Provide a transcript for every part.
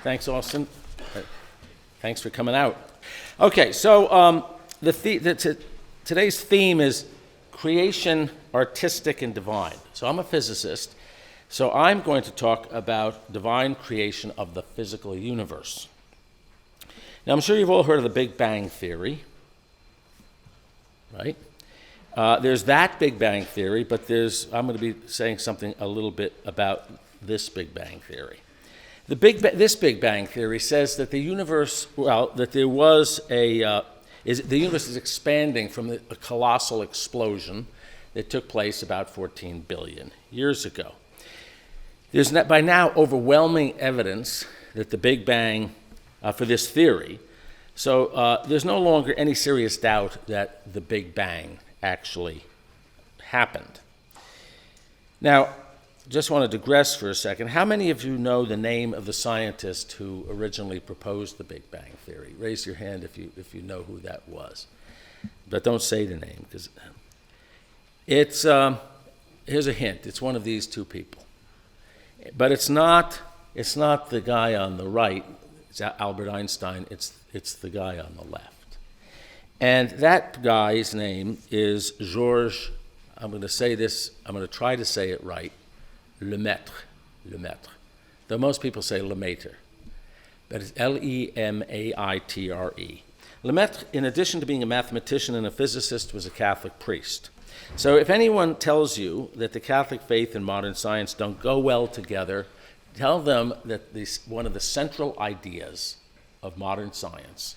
Thanks, Austin. Thanks for coming out. Okay, so today's theme is creation, artistic, and divine. So I'm a physicist, so I'm going to talk about divine creation of the physical universe. Now, I'm sure you've all heard of the Big Bang Theory, right? There's that Big Bang Theory, but I'm going to be saying something a little bit about this Big Bang Theory. This Big Bang Theory says that the universe, the universe is expanding from a colossal explosion that took place about 14 billion years ago. There's by now overwhelming evidence that the Big Bang, for this theory, so there's no longer any serious doubt that the Big Bang actually happened. Now, just want to digress for a second. How many of you know the name of the scientist who originally proposed the Big Bang Theory? Raise your hand if you know who that was. But don't say the name, because it's, here's a hint, it's one of these two people. But it's not the guy on the right, it's Albert Einstein, it's the guy on the left. And that guy's name is Georges, I'm going to try to say it right, Lemaitre. Though most people say Lemaitre, but it's Lemaitre. Lemaitre, in addition to being a mathematician and a physicist, was a Catholic priest. So if anyone tells you that the Catholic faith and modern science don't go well together, tell them that one of the central ideas of modern science,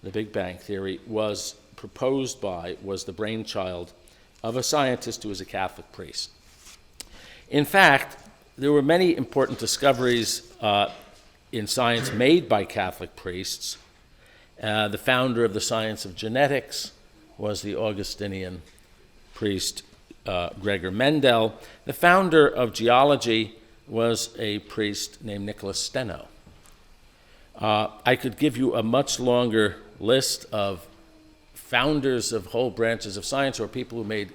the Big Bang Theory, was the brainchild of a scientist who was a Catholic priest. In fact, there were many important discoveries in science made by Catholic priests. The founder of the science of genetics was the Augustinian priest Gregor Mendel. The founder of geology was a priest named Nicholas Steno. I could give you a much longer list of founders of whole branches of science or people who made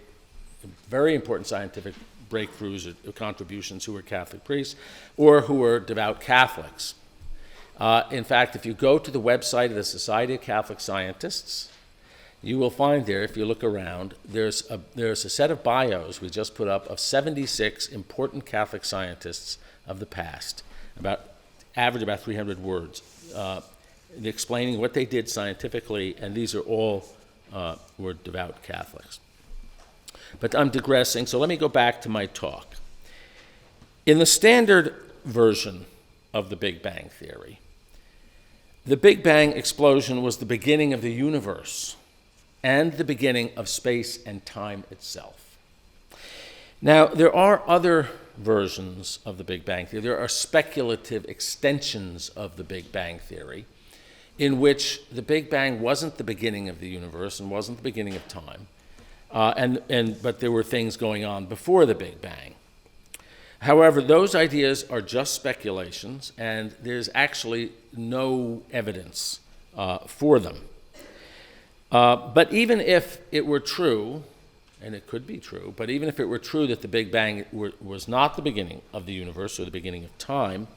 very important scientific breakthroughs or contributions who were Catholic priests or who were devout Catholics. In fact, if you go to the website of the Society of Catholic Scientists, you will find there, if you look around, there's a set of bios we just put up of 76 important Catholic scientists of the past, average about 300 words, explaining what they did scientifically, and these are all were devout Catholics. But I'm digressing, so let me go back to my talk. In the standard version of the Big Bang Theory, the Big Bang explosion was the beginning of the universe and the beginning of space and time itself. Now, there are other versions of the Big Bang Theory. There are speculative extensions of the Big Bang Theory in which the Big Bang wasn't the beginning of the universe and wasn't the beginning of time. But there were things going on before the Big Bang. However, those ideas are just speculations, and there's actually no evidence for them. But even if it were true, and it could be true, but even if it were true that the Big Bang was not the beginning of the universe or the beginning of time,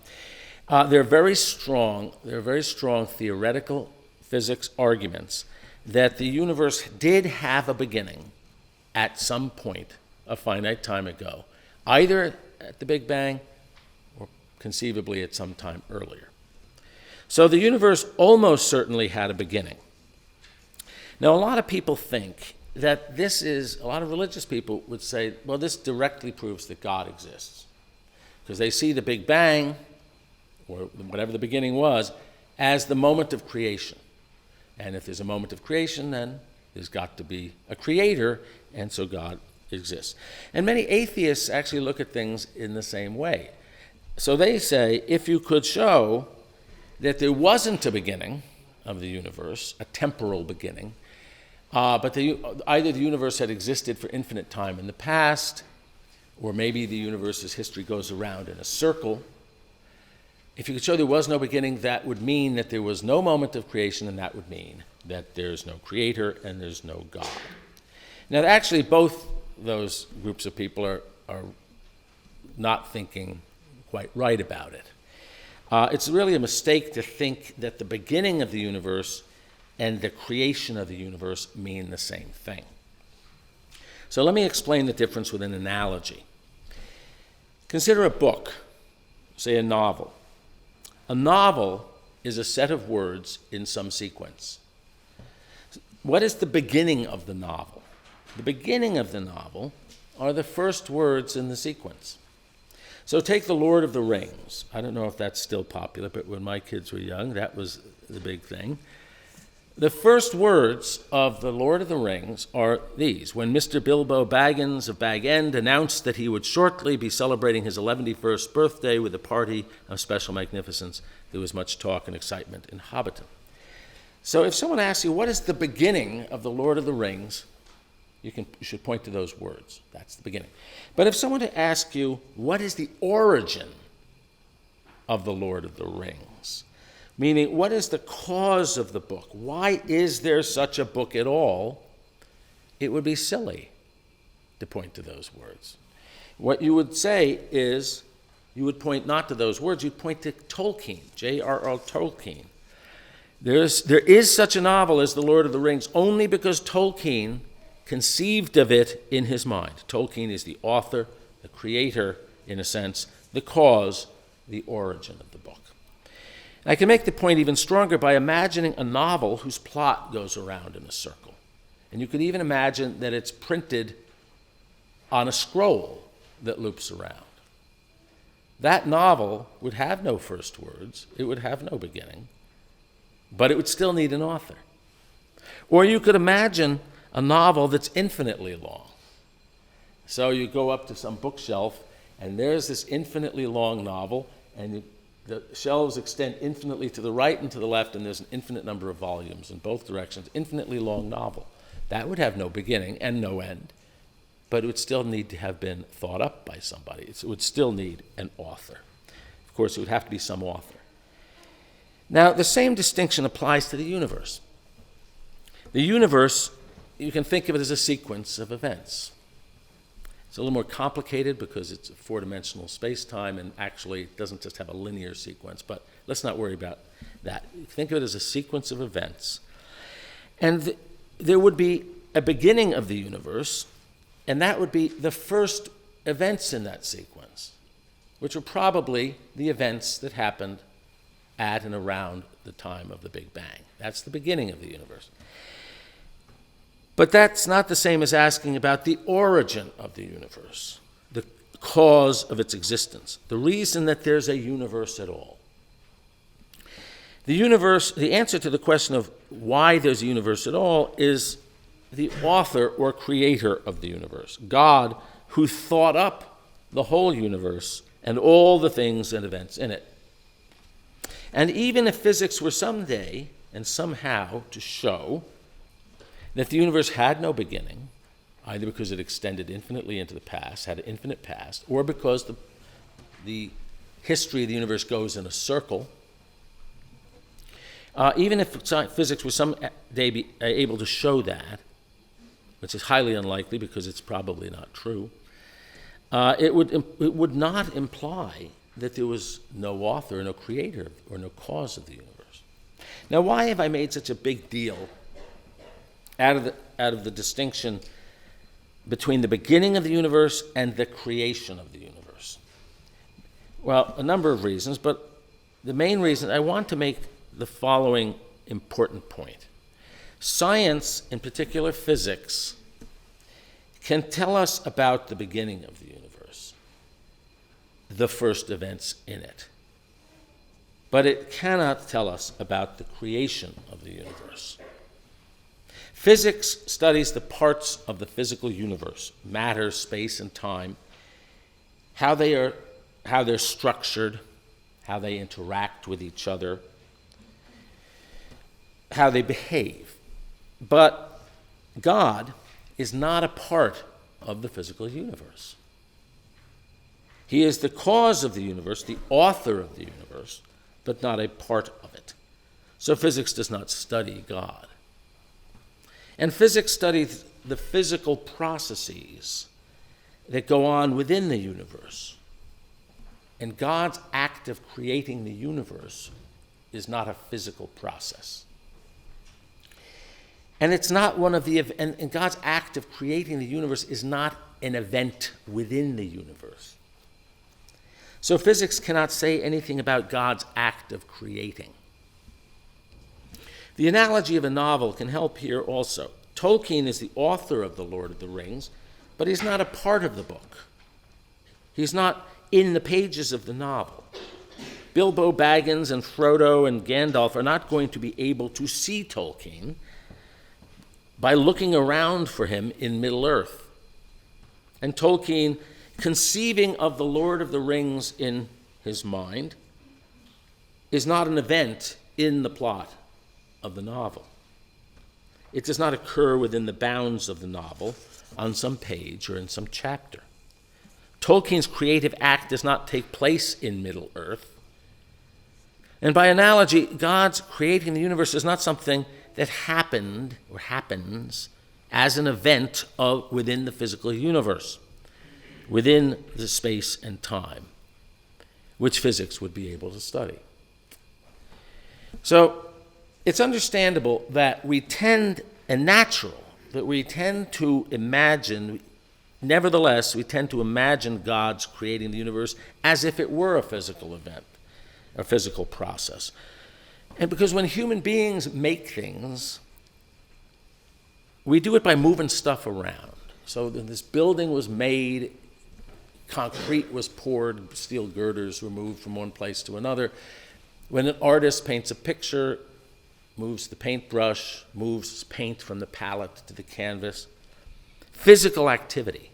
there are very strong theoretical physics arguments that the universe did have a beginning at some point a finite time ago, either at the Big Bang or conceivably at some time earlier. So the universe almost certainly had a beginning. Now, a lot of people think that a lot of religious people would say, well, this directly proves that God exists, because they see the Big Bang, or whatever the beginning was, as the moment of creation. And if there's a moment of creation, then there's got to be a creator, and so God exists. And many atheists actually look at things in the same way. So they say, if you could show that there wasn't a beginning of the universe, a temporal beginning, but either the universe had existed for infinite time in the past, or maybe the universe's history goes around in a circle. If you could show there was no beginning, that would mean that there was no moment of creation, and that would mean that there's no creator and there's no God. Now, actually, both those groups of people are not thinking quite right about it. It's really a mistake to think that the beginning of the universe and the creation of the universe mean the same thing. So let me explain the difference with an analogy. Consider a book, say a novel. A novel is a set of words in some sequence. What is the beginning of the novel? The beginning of the novel are the first words in the sequence. So take The Lord of the Rings. I don't know if that's still popular, but when my kids were young, that was the big thing. The first words of The Lord of the Rings are these. When Mr. Bilbo Baggins of Bag End announced that he would shortly be celebrating his 11th birthday with a party of special magnificence, there was much talk and excitement in Hobbiton. So if someone asks you, what is the beginning of The Lord of the Rings? You should point to those words. That's the beginning. But if someone to ask you, what is the origin of The Lord of the Rings? Meaning, what is the cause of the book? Why is there such a book at all? It would be silly to point to those words. What you would say is, you would point not to those words, you'd point to Tolkien, J.R.R. Tolkien. There is such a novel as The Lord of the Rings only because Tolkien conceived of it in his mind. Tolkien is the author, the creator, in a sense, the cause, the origin of the book. I can make the point even stronger by imagining a novel whose plot goes around in a circle. And you could even imagine that it's printed on a scroll that loops around. That novel would have no first words, it would have no beginning, but it would still need an author. Or you could imagine a novel that's infinitely long. So you go up to some bookshelf, and there's this infinitely long novel, and the shelves extend infinitely to the right and to the left, and there's an infinite number of volumes in both directions, infinitely long novel. That would have no beginning and no end, but it would still need to have been thought up by somebody. It would still need an author. Of course, it would have to be some author. Now, the same distinction applies to the universe. The universe, you can think of it as a sequence of events. It's a little more complicated because it's a four-dimensional space-time and actually doesn't just have a linear sequence, but let's not worry about that. Think of it as a sequence of events. And there would be a beginning of the universe, and that would be the first events in that sequence, which are probably the events that happened at and around the time of the Big Bang. That's the beginning of the universe. But that's not the same as asking about the origin of the universe, the cause of its existence, the reason that there's a universe at all. The answer to the question of why there's a universe at all is the author or creator of the universe, God, who thought up the whole universe and all the things and events in it. And even if physics were someday and somehow to show that the universe had no beginning, either because it extended infinitely into the past, had an infinite past, or because the history of the universe goes in a circle, even if physics was someday be able to show that, which is highly unlikely because it's probably not true, it would not imply that there was no author, no creator, or no cause of the universe. Now, why have I made such a big deal out of the distinction between the beginning of the universe and the creation of the universe? Well, a number of reasons, but the main reason, I want to make the following important point. Science, in particular physics, can tell us about the beginning of the universe, the first events in it, but it cannot tell us about the creation of the universe. Physics studies the parts of the physical universe, matter, space, and time, how they're structured, how they interact with each other, how they behave. But God is not a part of the physical universe. He is the cause of the universe, the author of the universe, but not a part of it. So physics does not study God. And physics studies the physical processes that go on within the universe. And God's act of creating the universe is not a physical process. And it's not one of the, and God's act of creating the universe is not an event within the universe. So physics cannot say anything about God's act of creating. The analogy of a novel can help here also. Tolkien is the author of The Lord of the Rings, but he's not a part of the book. He's not in the pages of the novel. Bilbo Baggins and Frodo and Gandalf are not going to be able to see Tolkien by looking around for him in Middle-earth. And Tolkien, conceiving of the Lord of the Rings in his mind, is not an event in the plot of the novel. It does not occur within the bounds of the novel on some page or in some chapter. Tolkien's creative act does not take place in Middle-earth. And by analogy, God's creating the universe is not something that happened or happens as an event within the physical universe, within the space and time, which physics would be able to study. So it's understandable that we tend to imagine, nevertheless, we tend to imagine God's creating the universe as if it were a physical event, a physical process. And because when human beings make things, we do it by moving stuff around. So this building was made, concrete was poured, steel girders were moved from one place to another. When an artist paints a picture, moves the paintbrush, moves paint from the palette to the canvas. Physical activity.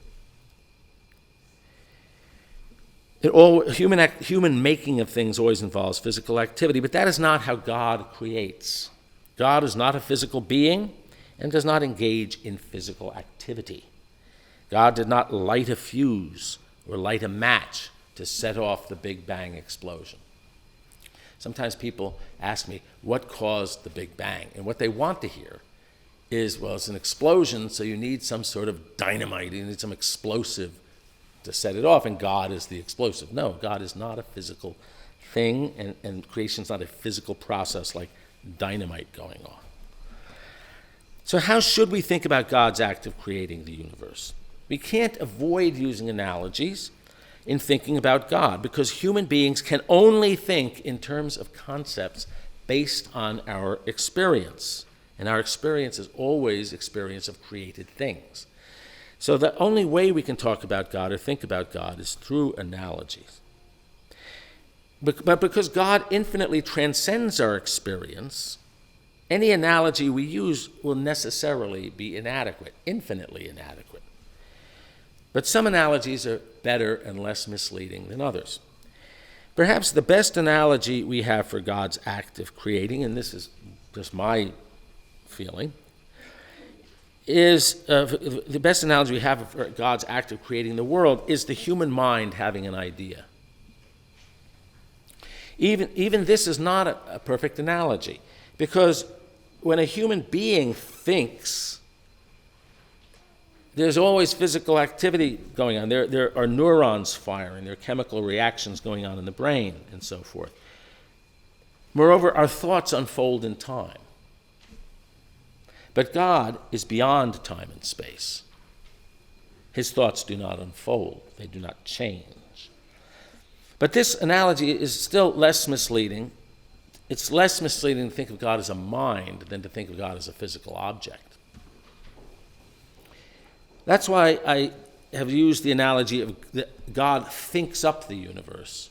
Human making of things always involves physical activity, but that is not how God creates. God is not a physical being and does not engage in physical activity. God did not light a fuse or light a match to set off the Big Bang explosion. Sometimes people ask me, what caused the Big Bang? And what they want to hear is, well, it's an explosion, so you need some sort of dynamite, you need some explosive to set it off, and God is the explosive. No, God is not a physical thing, and creation is not a physical process like dynamite going on. So how should we think about God's act of creating the universe? We can't avoid using analogies in thinking about God, because human beings can only think in terms of concepts based on our experience. And our experience is always experience of created things. So the only way we can talk about God or think about God is through analogies. But because God infinitely transcends our experience, any analogy we use will necessarily be inadequate, infinitely inadequate. But some analogies are better and less misleading than others. Perhaps the best analogy we have for God's act of creating, and this is just my feeling, is the best analogy we have for God's act of creating the world is the human mind having an idea. Even this is not a perfect analogy, because when a human being thinks, there's always physical activity going on. There are neurons firing, there are chemical reactions going on in the brain, and so forth. Moreover, our thoughts unfold in time. But God is beyond time and space. His thoughts do not unfold, they do not change. But this analogy is still less misleading. It's less misleading to think of God as a mind than to think of God as a physical object. That's why I have used the analogy of that God thinks up the universe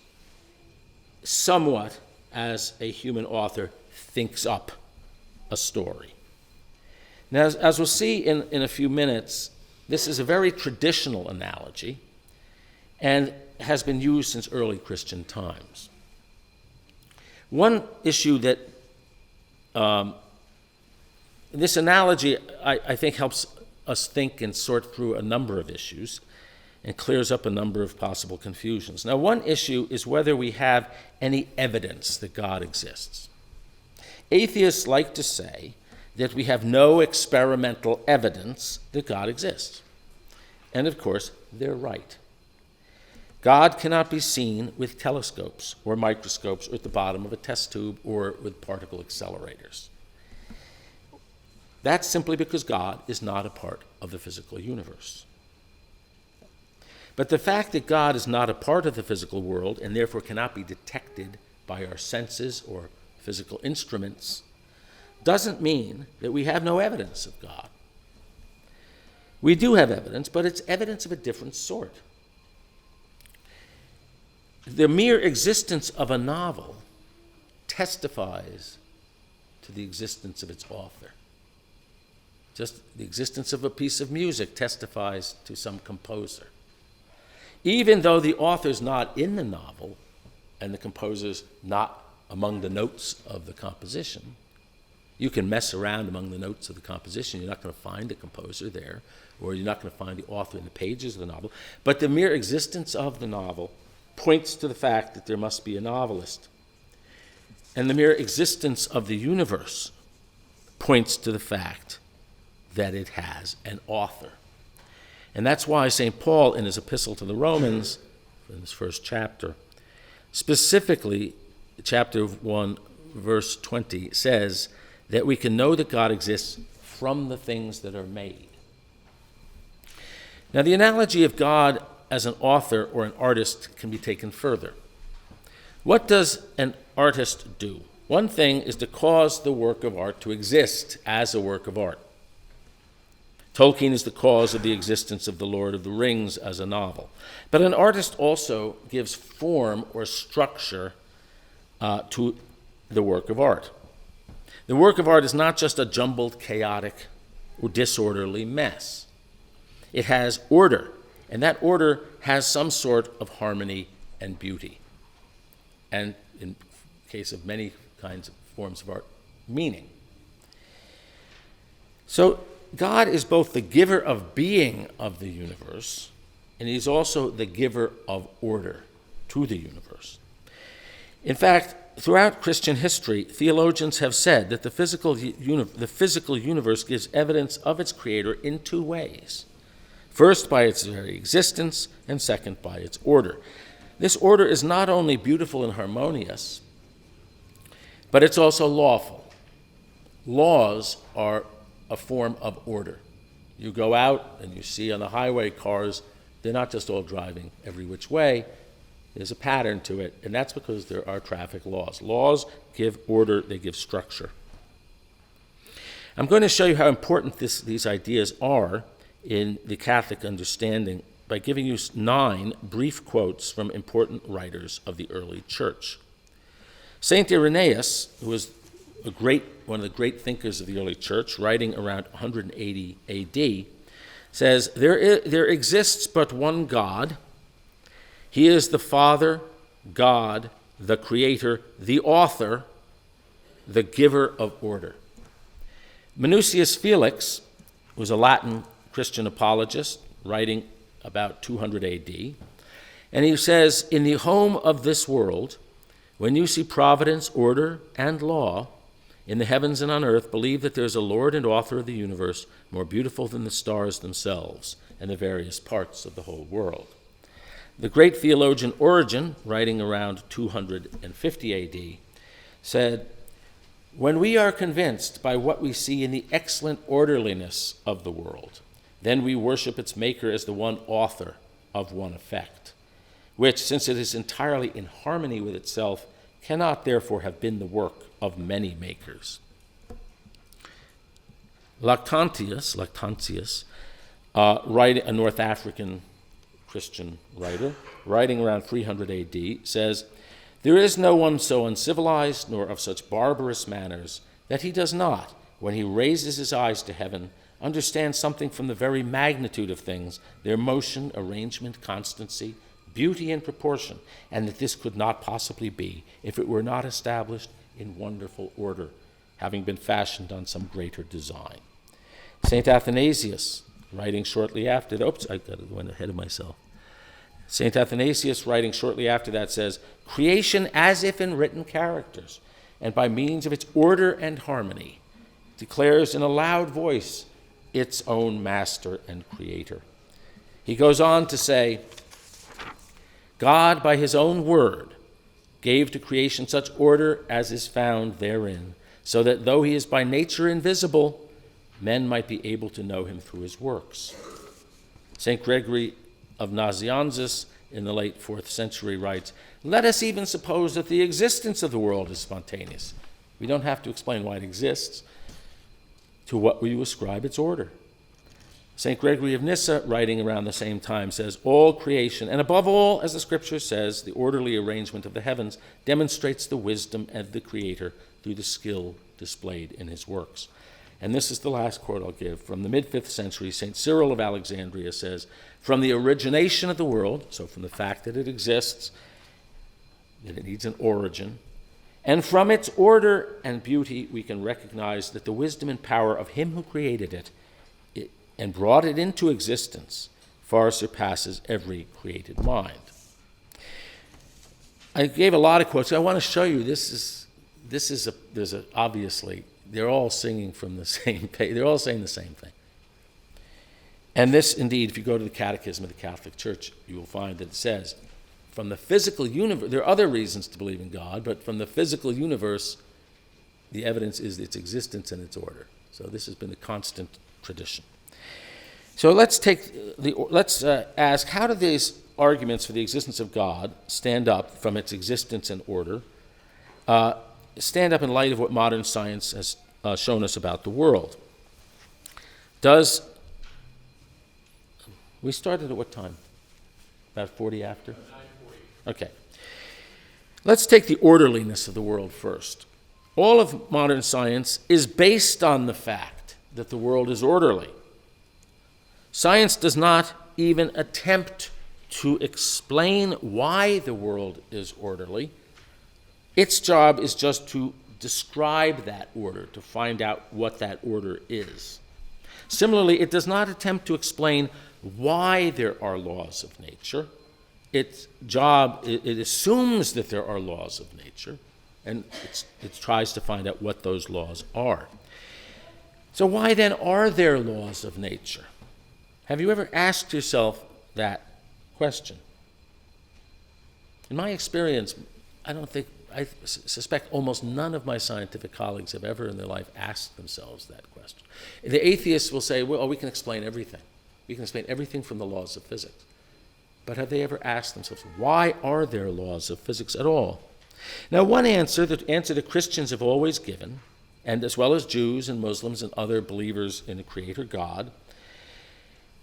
somewhat as a human author thinks up a story. Now, as we'll see in a few minutes, this is a very traditional analogy and has been used since early Christian times. One issue that this analogy, I think, helps us think and sort through a number of issues and clears up a number of possible confusions. Now, one issue is whether we have any evidence that God exists. Atheists like to say that we have no experimental evidence that God exists. And of course, they're right. God cannot be seen with telescopes or microscopes or at the bottom of a test tube or with particle accelerators. That's simply because God is not a part of the physical universe. But the fact that God is not a part of the physical world and therefore cannot be detected by our senses or physical instruments doesn't mean that we have no evidence of God. We do have evidence, but it's evidence of a different sort. The mere existence of a novel testifies to the existence of its author. Just the existence of a piece of music testifies to some composer. Even though the author's not in the novel and the composer's not among the notes of the composition, you can mess around among the notes of the composition. You're not going to find the composer there, or you're not going to find the author in the pages of the novel. But the mere existence of the novel points to the fact that there must be a novelist. And the mere existence of the universe points to the fact that it has an author. And that's why St. Paul, in his epistle to the Romans, in his first chapter, specifically chapter 1, verse 20, says that we can know that God exists from the things that are made. Now, the analogy of God as an author or an artist can be taken further. What does an artist do? One thing is to cause the work of art to exist as a work of art. Tolkien is the cause of the existence of The Lord of the Rings as a novel. But an artist also gives form or structure to the work of art. The work of art is not just a jumbled, chaotic, or disorderly mess. It has order, and that order has some sort of harmony and beauty. And in case of many kinds of forms of art, meaning. So God is both the giver of being of the universe, and he's also the giver of order to the universe. In fact, throughout Christian history, theologians have said that the physical universe gives evidence of its creator in two ways. First, by its very existence, and second, by its order. This order is not only beautiful and harmonious, but it's also lawful. Laws are a form of order. You go out and you see on the highway cars, they're not just all driving every which way. There's a pattern to it, and that's because there are traffic laws. Laws give order, they give structure. I'm going to show you how important these ideas are in the Catholic understanding by giving you 9 brief quotes from important writers of the early church. St. Irenaeus, who was one of the great thinkers of the early church, writing around 180 A.D., says, there exists but one God. He is the Father, God, the Creator, the Author, the giver of order. Minucius Felix was a Latin Christian apologist, writing about 200 A.D., and he says, in the home of this world, when you see providence, order, and law in the heavens and on earth, believe that there is a Lord and author of the universe, more beautiful than the stars themselves and the various parts of the whole world. The great theologian Origen, writing around 250 A.D., said, when we are convinced by what we see in the excellent orderliness of the world, then we worship its maker as the one author of one effect, which, since it is entirely in harmony with itself, cannot therefore have been the work of many makers. Lactantius, a North African Christian writer, writing around 300 A.D., says, there is no one so uncivilized nor of such barbarous manners that he does not, when he raises his eyes to heaven, understand something from the very magnitude of things, their motion, arrangement, constancy, beauty, and proportion, and that this could not possibly be if it were not established in wonderful order, having been fashioned on some greater design. St. Athanasius, writing shortly after that, I went ahead of myself. St. Athanasius, writing shortly after that, says, creation as if in written characters, and by means of its order and harmony, declares in a loud voice its own master and creator. He goes on to say, God, by his own word, gave to creation such order as is found therein, so that though he is by nature invisible, men might be able to know him through his works. St. Gregory of Nazianzus in the late 4th century writes, "Let us even suppose that the existence of the world is spontaneous. We don't have to explain why it exists. To what will you ascribe its order?" St. Gregory of Nyssa, writing around the same time, says, "All creation, and above all, as the scripture says, the orderly arrangement of the heavens, demonstrates the wisdom of the Creator through the skill displayed in his works." And this is the last quote I'll give. From the mid-5th century, St. Cyril of Alexandria says, "From the origination of the world," so from the fact that it exists, that it needs an origin, "and from its order and beauty, we can recognize that the wisdom and power of him who created it and brought it into existence far surpasses every created mind." I gave a lot of quotes. I want to show you obviously, they're all singing from the same page. They're all saying the same thing. And this, indeed, if you go to the Catechism of the Catholic Church, you will find that it says, from the physical universe, there are other reasons to believe in God, but from the physical universe, the evidence is its existence and its order. So this has been a constant tradition. So let's ask, how do these arguments for the existence of God stand up from its existence and order, stand up in light of what modern science has shown us about the world? We started at what time? About 40 after? 9:40. Okay. Let's take the orderliness of the world first. All of modern science is based on the fact that the world is orderly. Science does not even attempt to explain why the world is orderly. Its job is just to describe that order, to find out what that order is. Similarly, it does not attempt to explain why there are laws of nature. Its job, it assumes that there are laws of nature, and it tries to find out what those laws are. So why then are there laws of nature? Have you ever asked yourself that question? In my experience, I suspect almost none of my scientific colleagues have ever in their life asked themselves that question. The atheists will say, well, we can explain everything. We can explain everything from the laws of physics. But have they ever asked themselves, why are there laws of physics at all? Now, one answer, the answer that Christians have always given, and as well as Jews and Muslims and other believers in a creator God,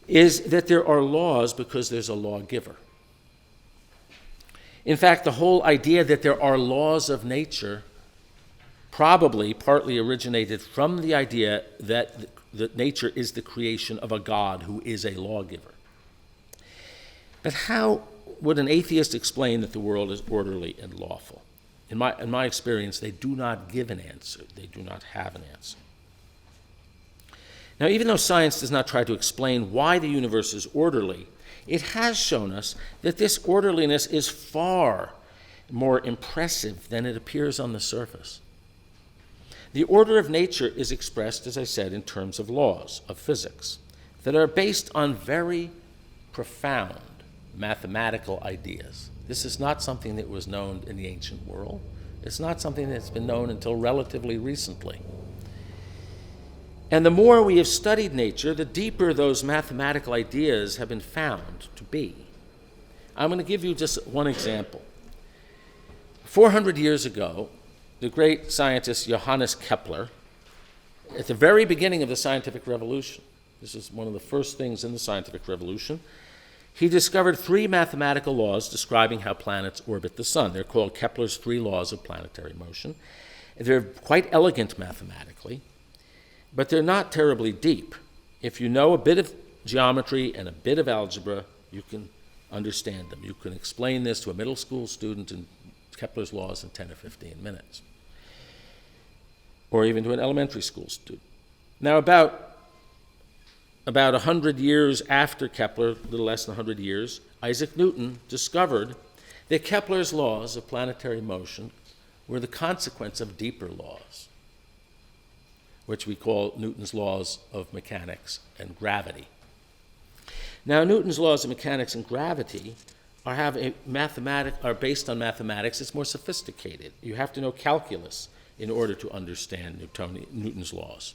is that there are laws because there's a lawgiver. In fact, the whole idea that there are laws of nature probably partly originated from the idea that nature is the creation of a God who is a lawgiver. But how would an atheist explain that the world is orderly and lawful? In my experience, they do not give an answer. They do not have an answer. Now, even though science does not try to explain why the universe is orderly, it has shown us that this orderliness is far more impressive than it appears on the surface. The order of nature is expressed, as I said, in terms of laws of physics that are based on very profound mathematical ideas. This is not something that was known in the ancient world. It's not something that's been known until relatively recently. And the more we have studied nature, the deeper those mathematical ideas have been found to be. I'm going to give you just one example. 400 years ago, the great scientist Johannes Kepler, at the very beginning of the scientific revolution, this is one of the first things in the scientific revolution, he discovered 3 mathematical laws describing how planets orbit the sun. They're called Kepler's 3 laws of planetary motion. They're quite elegant mathematically, but they're not terribly deep. If you know a bit of geometry and a bit of algebra, you can understand them. You can explain this to a middle school student in Kepler's laws in 10 or 15 minutes, or even to an elementary school student. Now, about 100 years after Kepler, a little less than 100 years, Isaac Newton discovered that Kepler's laws of planetary motion were the consequence of deeper laws, which we call Newton's laws of mechanics and gravity. Now, Newton's laws of mechanics and gravity are based on mathematics. It's more sophisticated. You have to know calculus in order to understand Newton's laws,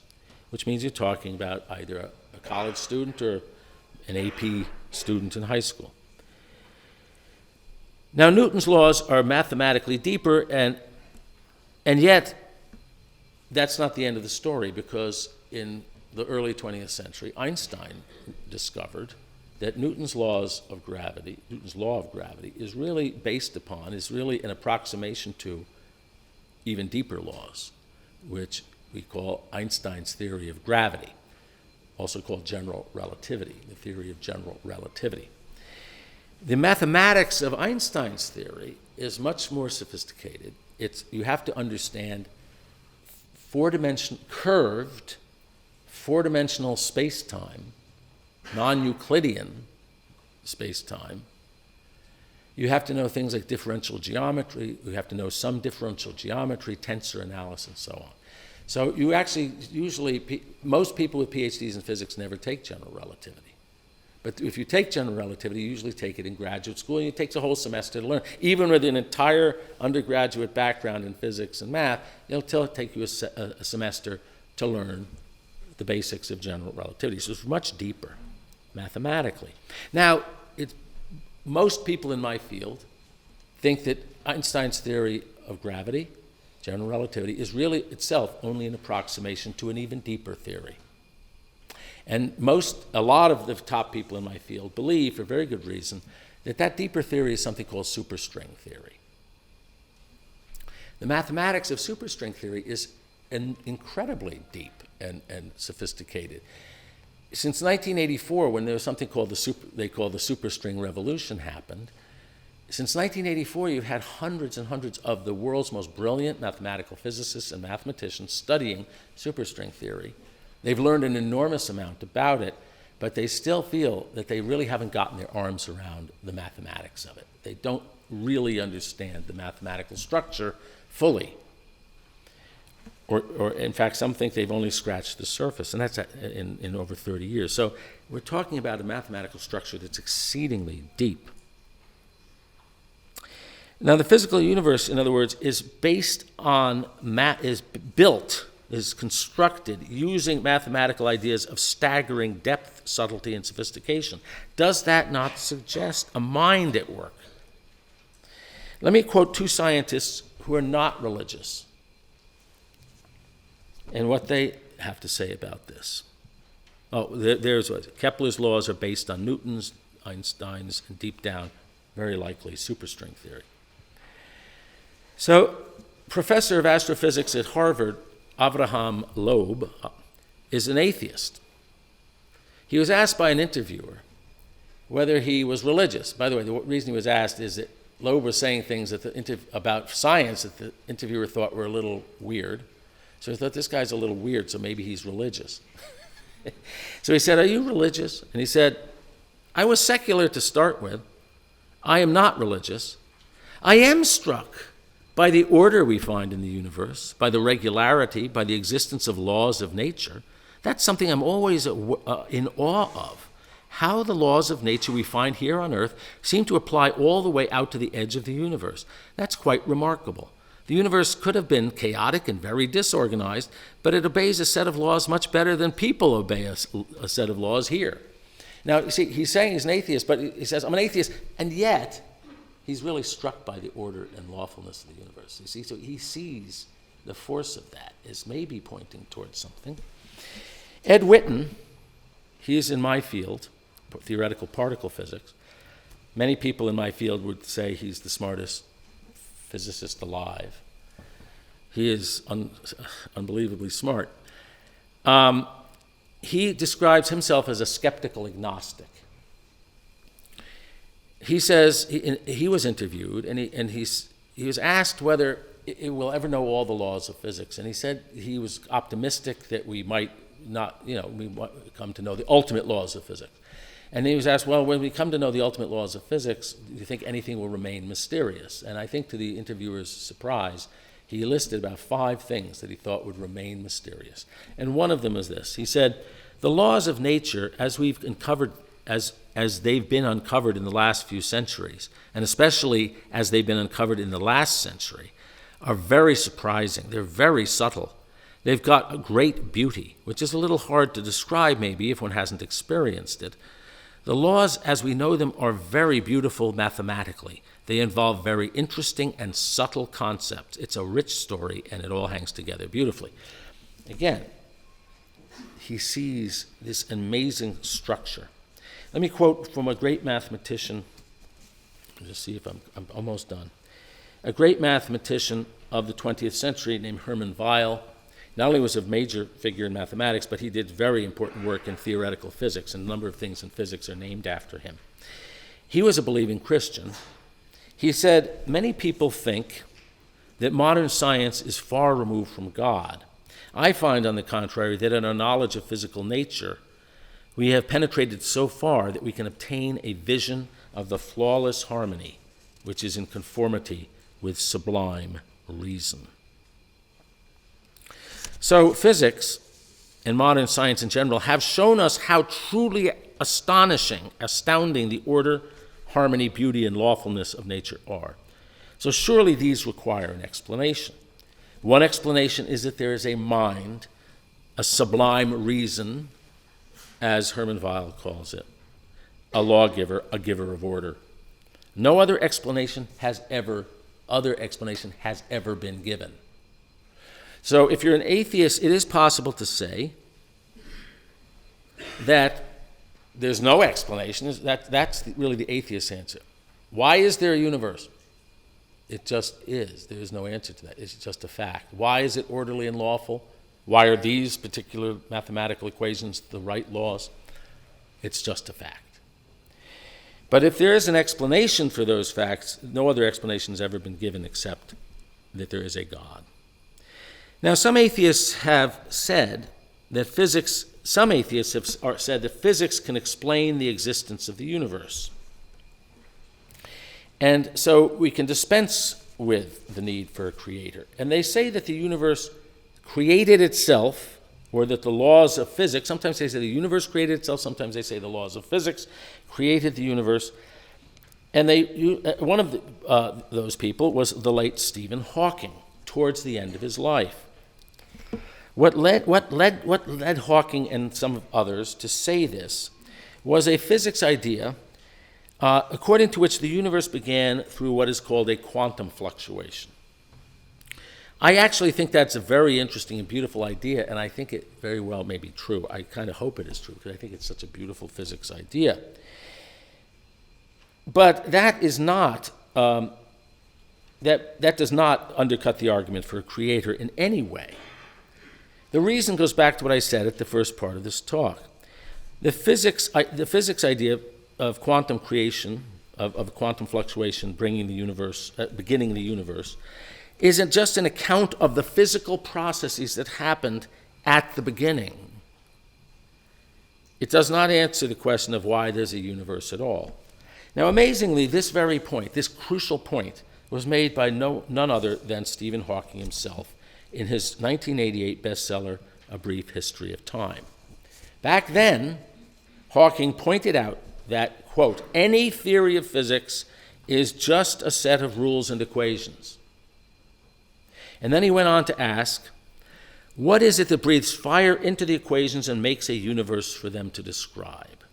which means you're talking about either a college student or an AP student in high school. Now, Newton's laws are mathematically deeper, and yet that's not the end of the story, because in the early 20th century, Einstein discovered that Newton's law of gravity, is really is really an approximation to even deeper laws, which we call Einstein's theory of gravity, also called general relativity, the theory of general relativity. The mathematics of Einstein's theory is much more sophisticated. You have to understand curved, four-dimensional space-time, non-Euclidean space-time. You have to know things like differential geometry. You have to know some differential geometry, tensor analysis, and so on. So you actually, most people with PhDs in physics never take general relativity. But if you take general relativity, you usually take it in graduate school, and it takes a whole semester to learn. Even with an entire undergraduate background in physics and math, it'll take you a semester to learn the basics of general relativity. So it's much deeper mathematically. Now, most people in my field think that Einstein's theory of gravity, general relativity, is really itself only an approximation to an even deeper theory. And a lot of the top people in my field believe, for very good reason, that deeper theory is something called superstring theory. The mathematics of superstring theory is incredibly deep and sophisticated. Since 1984, when there was something called they call the superstring revolution happened, since 1984, you've had hundreds and hundreds of the world's most brilliant mathematical physicists and mathematicians studying superstring theory. They've learned an enormous amount about it, but they still feel that they really haven't gotten their arms around the mathematics of it. They don't really understand the mathematical structure fully. Or in fact, some think they've only scratched the surface, and that's in over 30 years. So we're talking about a mathematical structure that's exceedingly deep. Now, the physical universe, in other words, is constructed using mathematical ideas of staggering depth, subtlety, and sophistication. Does that not suggest a mind at work? Let me quote two scientists who are not religious and what they have to say about this. There's what Kepler's laws are based on Newton's, Einstein's, and deep down, very likely, superstring theory. So, professor of astrophysics at Harvard, Avraham Loeb, is an atheist. He was asked by an interviewer whether he was religious. By the way, the reason he was asked is that Loeb was saying things about science that the interviewer thought were a little weird. So he thought, this guy's a little weird, so maybe he's religious. So he said, are you religious? And he said, I was secular to start with. I am not religious. I am struck by the order we find in the universe, by the regularity, by the existence of laws of nature. That's something I'm always in awe of. How the laws of nature we find here on Earth seem to apply all the way out to the edge of the universe. That's quite remarkable. The universe could have been chaotic and very disorganized, but it obeys a set of laws much better than people obey a set of laws here. Now, you see, he's saying he's an atheist, but he says, I'm an atheist, and yet he's really struck by the order and lawfulness of the universe. You see, so he sees the force of that as maybe pointing towards something. Ed Witten, he is in my field, theoretical particle physics. Many people in my field would say he's the smartest physicist alive. He is unbelievably smart. He describes himself as a skeptical agnostic. He says he was interviewed, and he was asked whether it will ever know all the laws of physics, and he said he was optimistic that we might not, we might come to know the ultimate laws of physics. And he was asked, well, when we come to know the ultimate laws of physics, do you think anything will remain mysterious? And I think to the interviewer's surprise, he listed about 5 things that he thought would remain mysterious. And one of them is this. He said, the laws of nature, as we've uncovered as they've been uncovered in the last few centuries, and especially as they've been uncovered in the last century, are very surprising. They're very subtle. They've got a great beauty, which is a little hard to describe maybe if one hasn't experienced it. The laws as we know them are very beautiful mathematically. They involve very interesting and subtle concepts. It's a rich story, and it all hangs together beautifully. Again, he sees this amazing structure. Let me quote from a great mathematician. Just see if I'm almost done. A great mathematician of the 20th century named Hermann Weyl. Not only was a major figure in mathematics, but he did very important work in theoretical physics, and a number of things in physics are named after him. He was a believing Christian. He said, many people think that modern science is far removed from God. I find, on the contrary, that in our knowledge of physical nature, we have penetrated so far that we can obtain a vision of the flawless harmony, which is in conformity with sublime reason. So physics and modern science in general have shown us how truly astounding the order, harmony, beauty, and lawfulness of nature are. So surely these require an explanation. One explanation is that there is a mind, a sublime reason, as Hermann Weyl calls it, a lawgiver, a giver of order. No other explanation has ever been given. So if you're an atheist, it is possible to say that there's no explanation. That's really the atheist's answer. Why is there a universe? It just is. There is no answer to that. It's just a fact. Why is it orderly and lawful? Why are these particular mathematical equations the right laws? It's just a fact. But if there is an explanation for those facts, no other explanation has ever been given except that there is a God. Now, some atheists have said that physics can explain the existence of the universe. And so we can dispense with the need for a creator. And they say that the universe created itself, or that the laws of physics, sometimes they say the universe created itself, sometimes they say the laws of physics created the universe. And one of those people was the late Stephen Hawking, towards the end of his life. What led Hawking and some others to say this was a physics idea according to which the universe began through what is called a quantum fluctuation. I actually think that's a very interesting and beautiful idea, and I think it very well may be true. I kind of hope it is true, because I think it's such a beautiful physics idea. But that is not that does not undercut the argument for a creator in any way. The reason goes back to what I said at the first part of this talk. The physics idea of quantum creation, of quantum fluctuation beginning the universe, isn't just an account of the physical processes that happened at the beginning. It does not answer the question of why there's a universe at all. Now, amazingly, this very point, this crucial point, was made by none other than Stephen Hawking himself in his 1988 bestseller, A Brief History of Time. Back then, Hawking pointed out that, quote, any theory of physics is just a set of rules and equations. And then he went on to ask, what is it that breathes fire into the equations and makes a universe for them to describe?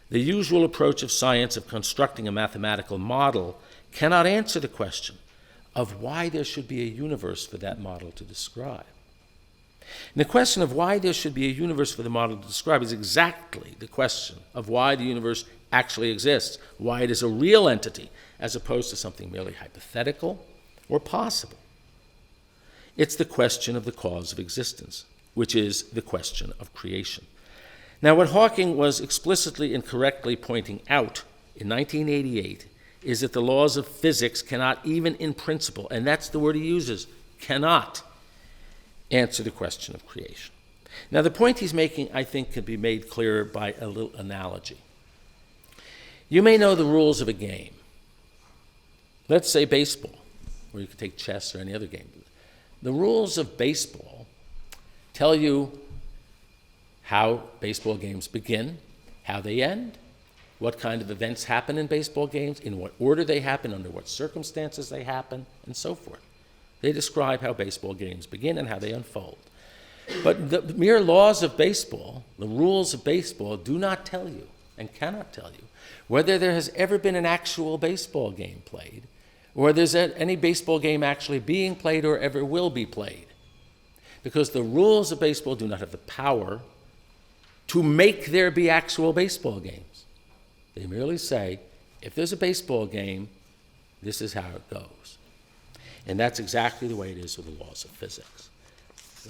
The usual approach of science of constructing a mathematical model cannot answer the question of why there should be a universe for that model to describe. And the question of why there should be a universe for the model to describe is exactly the question of why the universe actually exists, why it is a real entity, as opposed to something merely hypothetical or possible. It's the question of the cause of existence, which is the question of creation. Now, what Hawking was explicitly and correctly pointing out in 1988 is that the laws of physics cannot, even in principle, and that's the word he uses, cannot answer the question of creation. Now, the point he's making, I think, can be made clearer by a little analogy. You may know the rules of a game. Let's say baseball, or you could take chess or any other game. The rules of baseball tell you how baseball games begin, how they end, what kind of events happen in baseball games, in what order they happen, under what circumstances they happen, and so forth. They describe how baseball games begin and how they unfold. But the mere laws of baseball, the rules of baseball, do not tell you and cannot tell you whether there has ever been an actual baseball game played, or there's any baseball game actually being played or ever will be played. Because the rules of baseball do not have the power to make there be actual baseball games. They merely say, if there's a baseball game, this is how it goes. And that's exactly the way it is with the laws of physics.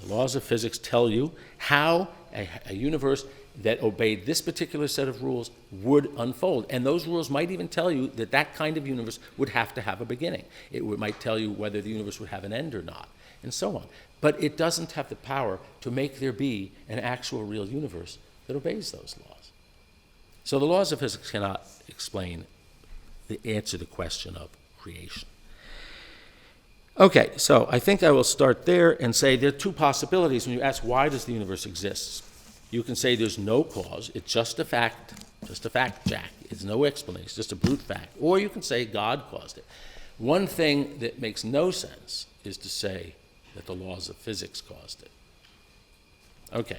The laws of physics tell you how a universe that obeyed this particular set of rules would unfold. And those rules might even tell you that that kind of universe would have to have a beginning. It might tell you whether the universe would have an end or not, and so on. But it doesn't have the power to make there be an actual real universe that obeys those laws. So the laws of physics cannot explain answer the question of creation. Okay, so I think I will start there and say there are two possibilities when you ask why does the universe exist. You can say there's no cause, it's just a fact, Jack. It's no explanation, it's just a brute fact. Or you can say God caused it. One thing that makes no sense is to say that the laws of physics caused it. Okay.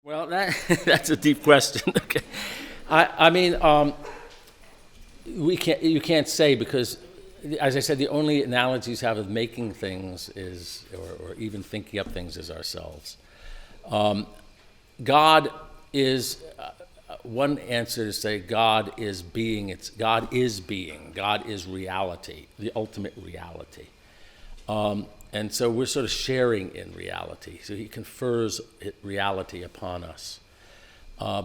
Well, that's a deep question. Okay, you can't say because, as I said, the only analogies have of making things is, or even thinking up things is ourselves. God is one answer to say God is being. God is being. God is reality, the ultimate reality. And so we're sort of sharing in reality. So he confers reality upon us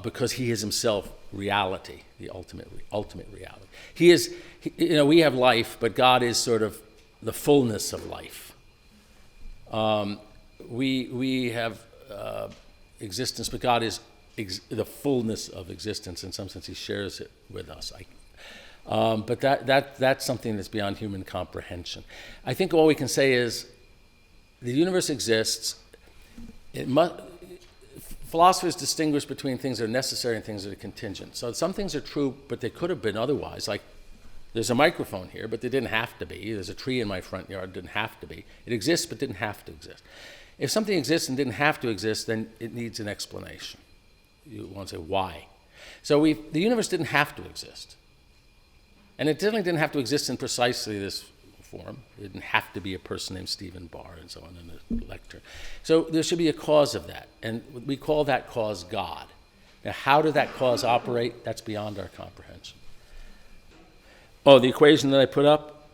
because he is himself reality, the ultimate reality. He is, we have life, but God is sort of the fullness of life. We have existence, but God is the fullness of existence. In some sense, he shares it with us. But that's something that's beyond human comprehension. I think all we can say is the universe exists. Philosophers distinguish between things that are necessary and things that are contingent. So some things are true, but they could have been otherwise. Like there's a microphone here, but they didn't have to be. There's a tree in my front yard, it didn't have to be. It exists, but didn't have to exist. If something exists and didn't have to exist, then it needs an explanation. You want to say why. So the universe didn't have to exist. And it certainly didn't have to exist in precisely this form. It didn't have to be a person named Stephen Barr and so on in the lecture. So there should be a cause of that, and we call that cause God. Now, how did that cause operate? That's beyond our comprehension. Oh, the equation that I put up?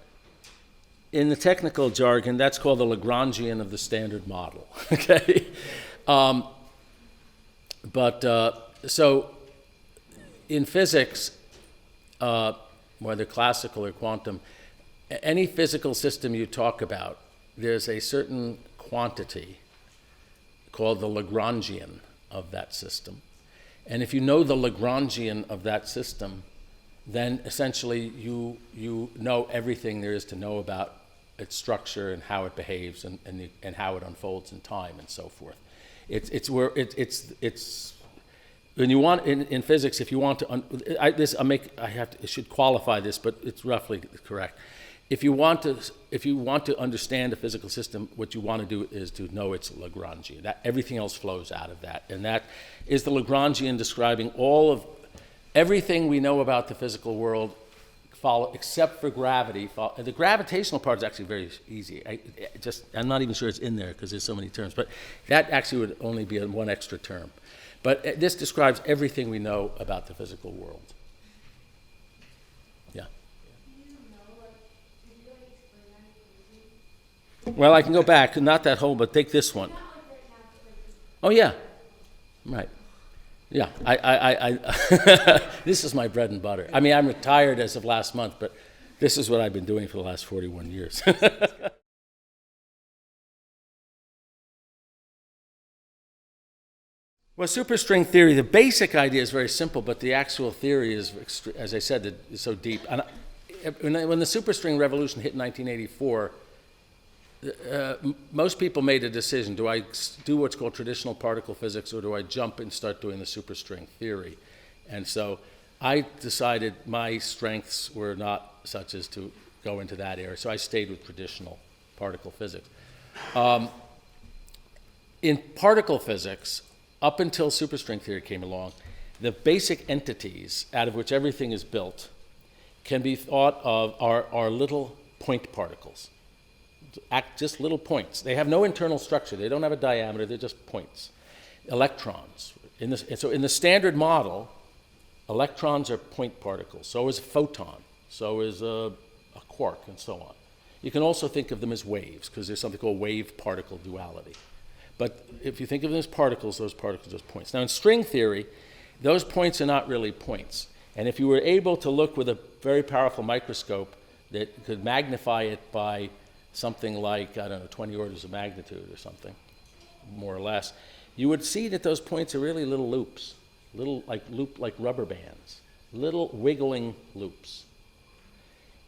In the technical jargon, that's called the Lagrangian of the standard model, okay? So in physics, whether classical or quantum, any physical system you talk about, there's a certain quantity called the Lagrangian of that system. And if you know the Lagrangian of that system, then essentially you know everything there is to know about its structure and how it behaves and how it unfolds in time and so forth. It's when you want in physics, if you want to, I should qualify this, but it's roughly correct. If you want to understand a physical system, what you want to do is to know its Lagrangian. That everything else flows out of that, and that is the Lagrangian describing all of everything we know about the physical world, except for gravity. The gravitational part is actually very easy. I'm not even sure it's in there because there's so many terms, but that actually would only be one extra term. But this describes everything we know about the physical world. Yeah. Well, I can go back, not that whole, but take this one. Oh, yeah. Right. Yeah. This is my bread and butter. I mean, I'm retired as of last month, but this is what I've been doing for the last 41 years. Well, superstring theory, the basic idea is very simple, but the actual theory is, as I said, is so deep. And when the superstring revolution hit in 1984, most people made a decision. Do I do what's called traditional particle physics, or do I jump and start doing the superstring theory? And so I decided my strengths were not such as to go into that area, so I stayed with traditional particle physics. In particle physics, up until superstring theory came along, the basic entities out of which everything is built can be thought of are little point particles. Just little points. They have no internal structure. They don't have a diameter. They're just points. Electrons. So in the standard model, electrons are point particles. So is a photon. So is a quark, and so on. You can also think of them as waves, because there's something called wave-particle duality. But if you think of them as particles, those particles are just points. Now in string theory, those points are not really points. And if you were able to look with a very powerful microscope that could magnify it by something like, 20 orders of magnitude or something, more or less, you would see that those points are really little loops, like rubber bands, little wiggling loops.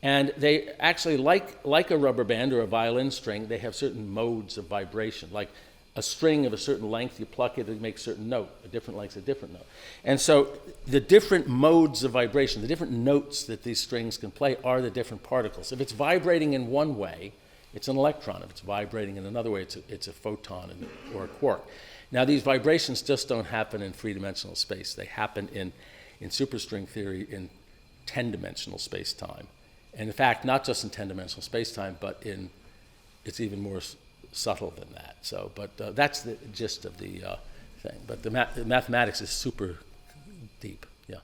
And they actually, like a rubber band or a violin string, they have certain modes of vibration. Like a string of a certain length, you pluck it, it makes a certain note. A different length's a different note. And so the different modes of vibration, the different notes that these strings can play are the different particles. If it's vibrating in one way, it's an electron. If it's vibrating in another way, it's a photon or a quark. Now, these vibrations just don't happen in three-dimensional space. They happen in superstring theory in 10-dimensional space-time. And in fact, not just in 10-dimensional space-time, but it's even more subtle than that. So, but that's the gist of the thing. But the mathematics is super deep. Yeah.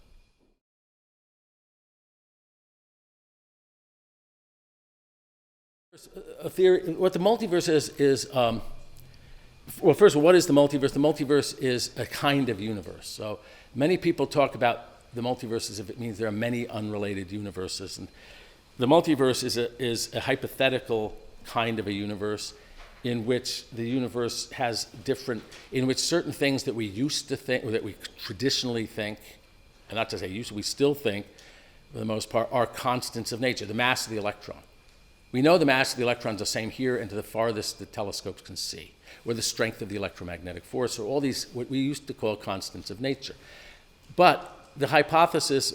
A theory. What the multiverse is. Well, first of all, what is the multiverse? The multiverse is a kind of universe. So many people talk about the multiverse as if it means there are many unrelated universes. And the multiverse is a hypothetical kind of a universe in which the universe has different, in which certain things that we used to think, or that we traditionally think, and not to say used to, we still think, for the most part, are constants of nature. The mass of the electron. We know the mass of the electron is the same here and to the farthest the telescopes can see, or the strength of the electromagnetic force, or all these, what we used to call constants of nature. But the hypothesis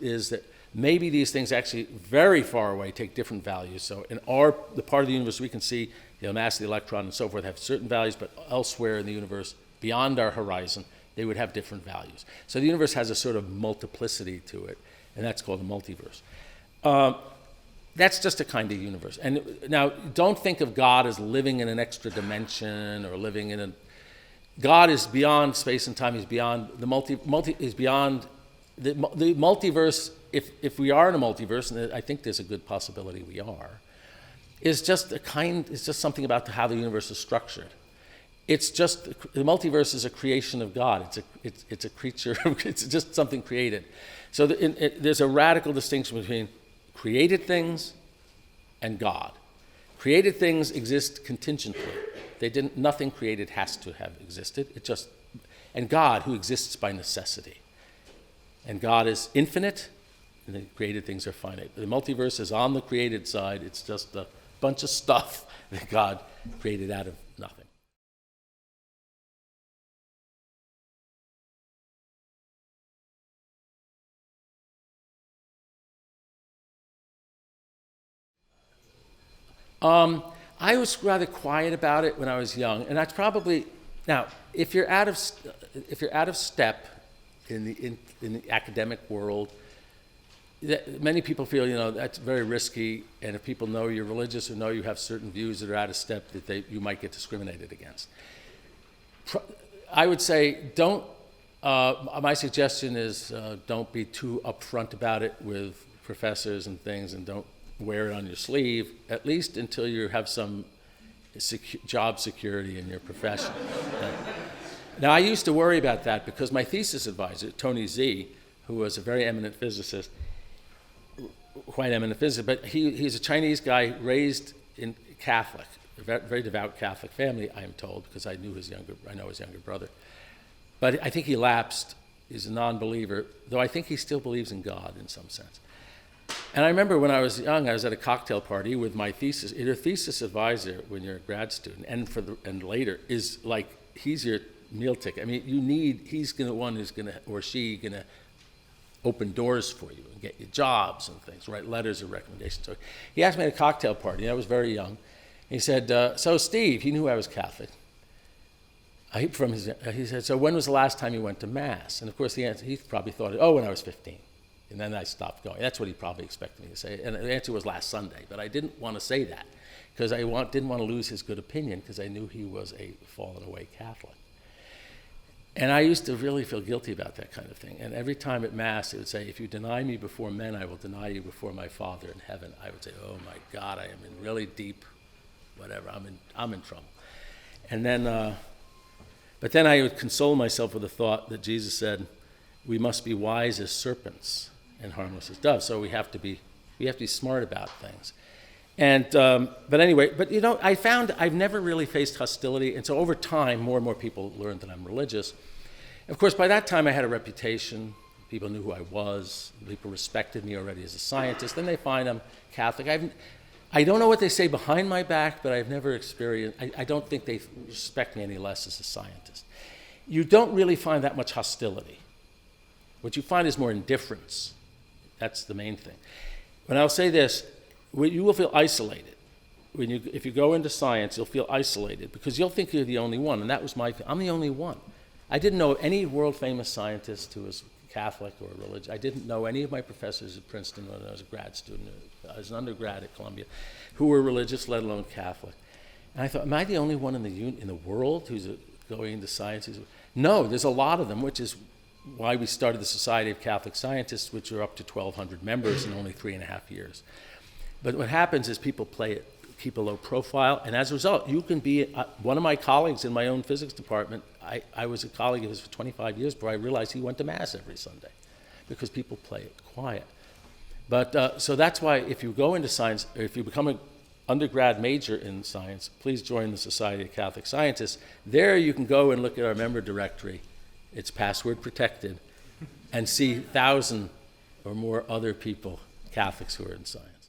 is that maybe these things actually very far away take different values. So in the part of the universe we can see, the mass of the electron and so forth have certain values, but elsewhere in the universe, beyond our horizon, they would have different values. So the universe has a sort of multiplicity to it, and that's called the multiverse. That's just a kind of universe. And now, don't think of God as living in an extra dimension or living in a... God is beyond space and time. He's beyond the is beyond the multiverse. If we are in a multiverse, and I think there's a good possibility we are, it's just something about how the universe is structured. It's just the multiverse is a creation of God. It's a creature. It's just something created. So there's a radical distinction between created things and God. Created things exist contingently. Nothing created has to have existed. And God, who exists by necessity. And God is infinite, and the created things are finite. The multiverse is on the created side. It's just a bunch of stuff that God created out of nothing. I was rather quiet about it when I was young, and that's probably now. If you're out of step in the academic world, many people feel that's very risky, and if people know you're religious or know you have certain views that are out of step, that you might get discriminated against. I would say don't. My suggestion is don't be too upfront about it with professors and things, and don't wear it on your sleeve, at least until you have some job security in your profession. Now, I used to worry about that because my thesis advisor, Tony Z, who was a very eminent physicist, but he's a Chinese guy raised in Catholic, a very devout Catholic family, I am told, because I know his younger brother. But I think he lapsed. He's a non-believer, though I think he still believes in God in some sense. And I remember when I was young, I was at a cocktail party with my your thesis advisor when you're a grad student, and later is like, he's your meal ticket. I mean, he's the one who's gonna, or she gonna open doors for you and get you jobs and things, write letters of recommendation. So he asked me at a cocktail party, and I was very young. He said, so Steve, he knew I was Catholic. He said, so when was the last time you went to Mass? And of course the answer, he probably thought, oh, when I was 15. And then I stopped going. That's what he probably expected me to say. And the answer was last Sunday, but I didn't want to say that because I didn't want to lose his good opinion because I knew he was a fallen away Catholic. And I used to really feel guilty about that kind of thing. And every time at Mass, it would say, if you deny me before men, I will deny you before my Father in heaven. I would say, oh my God, I am in really deep, whatever, I'm in trouble. And then, but then I would console myself with the thought that Jesus said, we must be wise as serpents and harmless as doves. So we have to be smart about things. And but anyway, I found I've never really faced hostility, and so over time, more and more people learned that I'm religious. Of course, by that time, I had a reputation. People knew who I was. People respected me already as a scientist. Then they find I'm Catholic. I don't know what they say behind my back, but I've never experienced. I don't think they respect me any less as a scientist. You don't really find that much hostility. What you find is more indifference. That's the main thing. But I'll say this, you will feel isolated. If you go into science, you'll feel isolated because you'll think you're the only one, and that was I'm the only one. I didn't know any world-famous scientist who was Catholic or religious. I didn't know any of my professors at Princeton when I was a grad student, I was an undergrad at Columbia, who were religious, let alone Catholic. And I thought, am I the only one in the world who's going into science? No, there's a lot of them, which is why we started the Society of Catholic Scientists, which are up to 1,200 members in only 3.5 years. But what happens is people keep a low profile, and as a result, you can be one of my colleagues in my own physics department. I was a colleague of his for 25 years before I realized he went to Mass every Sunday because people play it quiet. But so that's why if you go into science, or if you become an undergrad major in science, please join the Society of Catholic Scientists. There you can go and look at our member directory. It's password protected, and see 1,000 or more other people, Catholics, who are in science.